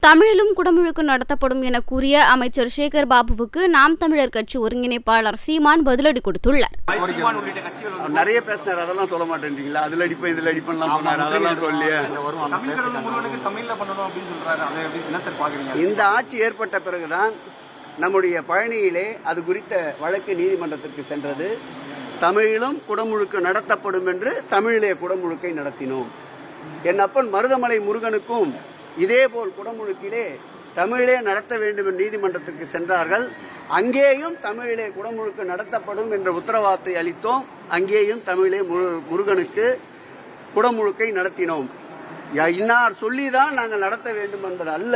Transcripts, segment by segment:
தமிழிலும் குடமுழுக்கு நடத்தப்படும் என கூறிய அமைச்சர் சேகர் பாபுவுக்கு நாம் தமிழர் கட்சி ஒருங்கிணைப்பாளர் சீமான் பதிலடி கொடுத்துள்ளார். நிறைய பேசினார், அதெல்லாம் சொல்ல மாட்டேன்றீங்களா? அதுல அடிப்பேன் இதுல அடிப்பேன் அதெல்லாம் சொல்லி இந்த ஆட்சி ஏற்பட்ட பிறகுதான் நம்முடைய பழனியிலே அது குறித்த வழக்கு நீதிமன்றத்திற்கு சென்றது. தமிழிலும் குடமுழுக்கு நடத்தப்படும் என்று தமிழிலே குடமுழுக்கை நடத்தினோம். என் அப்பன் மருதமலை முருகனுக்கும் இதேபோல் குடமுழுக்கிலே தமிழிலே நடத்த வேண்டும் என்று நீதிமன்றத்திற்கு சென்றார்கள். அங்கேயும் தமிழிலே குடமுழுக்கு நடத்தப்படும் என்ற உத்தரவாதத்தை அளித்தோம். அங்கேயும் தமிழிலே முருகனுக்கு குடமுழுக்கை நடத்தினோம். இன்னார் சொல்லிதான் நாங்கள் நடத்த வேண்டும் என்பது அல்ல.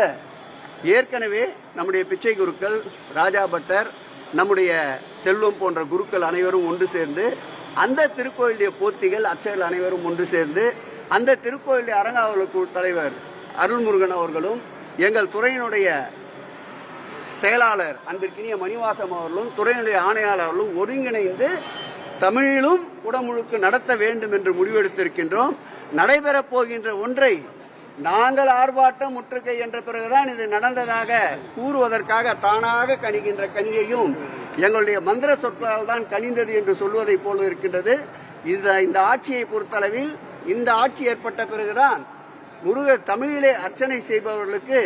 ஏற்கனவே நம்முடைய பிச்சை குருக்கள், ராஜா பட்டர், நம்முடைய செல்வம் போன்ற குருக்கள் அனைவரும் ஒன்று சேர்ந்து, அந்த திருக்கோயிலுடைய போத்திகள் அர்ச்சகர்கள் அனைவரும் ஒன்று சேர்ந்து, அந்த திருக்கோயிலுடைய அறங்காவலர் குழு தலைவர் அருள்முருகன் அவர்களும், எங்கள் துறையினுடைய செயலாளர் அன்பிற்கினிய மணிவாசம் அவர்களும், துறையினுடைய ஆணையாளர்களும் ஒருங்கிணைந்து தமிழிலும் குடமுழுக்கு நடத்த வேண்டும் என்று முடிவெடுத்திருக்கின்றோம். நடைபெறப் போகின்ற ஒன்றை நாங்கள் ஆர்ப்பாட்டம் முற்றுகை என்ற பிறகுதான் இது நடந்ததாக கூறுவதற்காக தானாக கணிகின்ற கனியையும் எங்களுடைய மந்திர சொற்களால் தான் கனிந்தது என்று சொல்வதை போல இருக்கின்றது. இந்த ஆட்சியை பொறுத்தளவில் இந்த ஆட்சி ஏற்பட்ட பிறகுதான் தமிழிலே அர்ச்சனை செய்பவர்களுக்கு,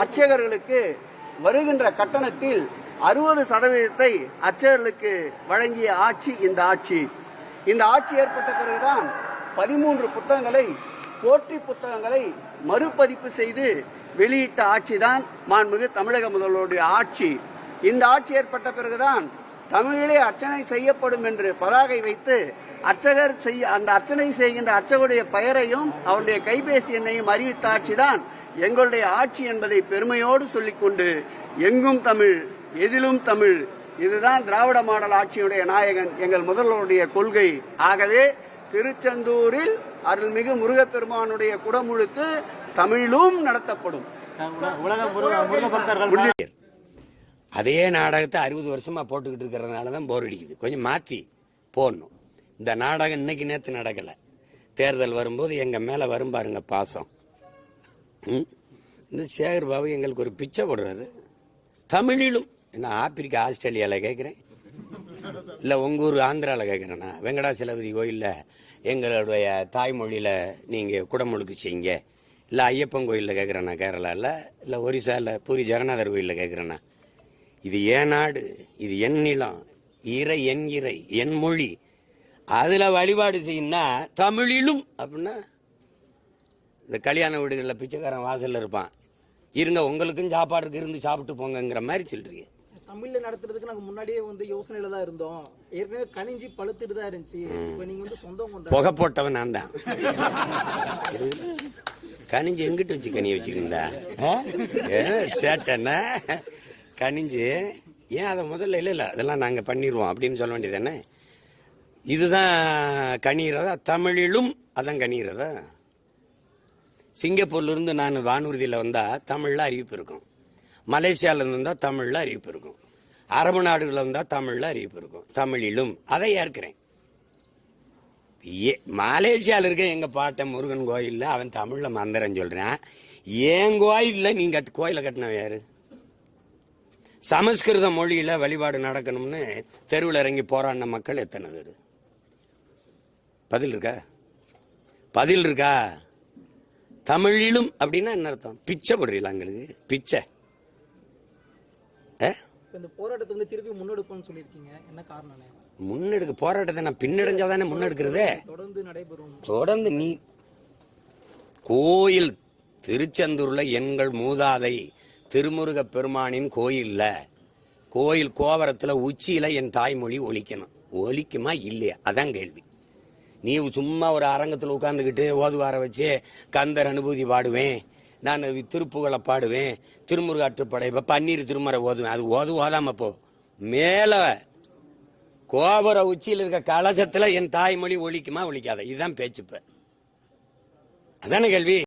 அர்ச்சகர்களுக்கு வருகின்ற கட்டணத்தில் 60% அர்ச்சகர்களுக்கு வழங்கிய ஆட்சி இந்த ஆட்சி. இந்த ஆட்சி ஏற்பட்ட பிறகுதான் 13 புத்தகங்களை, போற்றி புத்தகங்களை மறுபதிப்பு செய்து வெளியிட்ட ஆட்சிதான் மாண்புமிகு தமிழக முதல்வருடைய ஆட்சி. இந்த ஆட்சி ஏற்பட்ட பிறகுதான் தமிழிலே அர்ச்சனை செய்யப்படும் என்று பதாகை வைத்து அர்ச்சகர் அந்த அர்ச்சனை செய்கின்ற அர்ச்சகருடைய பெயரையும் அவருடைய கைபேசி எண்ணையும் அறிவித்த ஆட்சிதான் எங்களுடைய ஆட்சி என்பதை பெருமையோடு சொல்லிக்கொண்டு, எங்கும் தமிழ், எதிலும் தமிழ், இதுதான் திராவிட மாடல் ஆட்சியுடைய நாயகன், எங்கள் முதல்வருடைய கொள்கை. ஆகவே திருச்செந்தூரில் அருள்மிகு முருகப்பெருமானுடைய குடமுழுக்கு தமிழிலும் நடத்தப்படும். அதே நாடகத்தை 60 வருஷமா போட்டுக்கிட்டு இருக்கிறதுனாலதான் போர் அடிக்குது. கொஞ்சம் மாத்தி போடணும். இந்த நாடகம் இன்னைக்கு நேற்று நடக்கல. தேர்தல் வரும்போது எங்க மேல வரும் பாருங்க பாசம். இந்த சேகர் பாபு எங்களுக்கு ஒரு பிச்சை போடுறாரு. தமிழிலும் என்ன ஆப்பிரிக்கா ஆஸ்திரேலியால கேட்கிறேன், இல்ல உங்க ஊர் ஆந்திரால கேட்கிறேன்னா, வெங்கடாசலபதி கோயில்ல எங்களுடைய தாய்மொழியில நீங்க குடமுழுக்கு செய்யுங்க, இல்ல ஐயப்பன் கோயில்ல கேட்கிறேன்னா கேரளால, இல்ல ஒரிசால பூரி ஜெகநாதர் கோயில்ல கேட்கிறேன்னா, இது என் நாடு, இது என் நிலம், இறை என் இறை என் மொழி, அதுல வழிபாடு செய்யணும்னா தமிழிலும் அப்படின்னா இந்த கல்யாண வீடுகளில் பிச்சைக்காரன் வாசல்ல இருப்பான், இருங்க உங்களுக்கும் சாப்பாடுக்கு இருந்து சாப்பிட்டு போங்கிற மாதிரி சொல்றீங்க. தமிழ்ல நடத்துறதுக்கு நாங்க முன்னாடியே யோசனையில தான் இருந்தோம். ஏற்கனவே கனிஞ்சி பழுத்துட்டு தான் இருந்துச்சு. இப்ப நீங்க சொந்தம் கொண்டு புகை போட்டவன் நான் தான். கனிஞ்சு எங்கிட்டு வச்சு கனியை வச்சுக்கிந்தா சேட்டன்னா கனிஞ்சு ஏன் அதை முதல்ல இல்ல அதெல்லாம் நாங்க பண்ணிடுவோம் அப்படின்னு சொல்ல வேண்டியதானே. இதுதான் கனிகிறதா? தமிழிலும் அதான் கனிகிறதா? சிங்கப்பூர்ல இருந்து நான் வானூர்தியில வந்தா தமிழ்ல அறிவிப்பு இருக்கும், மலேசியால இருந்து வந்தா தமிழ்ல அறிவிப்பு இருக்கும், அரபு நாடுகள் வந்தா தமிழ்ல அறிவிப்பு இருக்கும். தமிழிலும் அதை ஏற்கிறேன். மலேசியால இருக்க எங்க பாட்டன் முருகன் கோயில்ல அவன் தமிழ்ல மந்திரம் சொல்றான். என் கோயில்ல நீங்க கோயில கட்டினவன் யாரு? சமஸ்கிருத மொழியில வழிபாடு நடக்கணும்னு தெருவில் இறங்கி போராடின மக்கள் எத்தனை பேர்? பதில் இருக்கா? பதில் இருக்கா? தமிழிலும் அப்படின்னா என்ன அர்த்தம்? பிச்சை போடுறீங்களா? எங்களுக்கு பிச்சை. இந்த போராட்டத்தை திருப்பி முன்னெடுப்போம்னு சொல்லியிருக்கீங்க, என்ன காரணம்? முன்னெடுக்க போராட்டத்தை நான் பின்னடைஞ்சாதானே முன்னெடுக்கிறது. தொடர்ந்து நடைபெறும். தொடர்ந்து நீ கோயில் திருச்செந்தூர்ல எங்கள் மூதாதை திருமுருக பெருமானின் கோயில்ல, கோயில் கோபுரத்துல உச்சியில என் தாய்மொழி ஒலிக்கணும். ஒலிக்குமா இல்லையா? அதான் கேள்வி. நீ சும்மா ஒரு அரங்கத்தில் உட்கார்ந்துக்கிட்டு ஓதுவார வச்சு கந்தர் அனுபூதி பாடுவேன், நான் திருப்புகளை பாடுவேன், திருமுருகாற்றுப்படை பன்னீர் திருமறை ஓதுவேன். அது ஓதாம போ. மேல கோபுர உச்சியில் இருக்க கலசத்துல என் தாய்மொழி ஒலிக்குமா ஒலிக்காத? இதுதான் பேச்சுப்ப. அதான கேள்வி.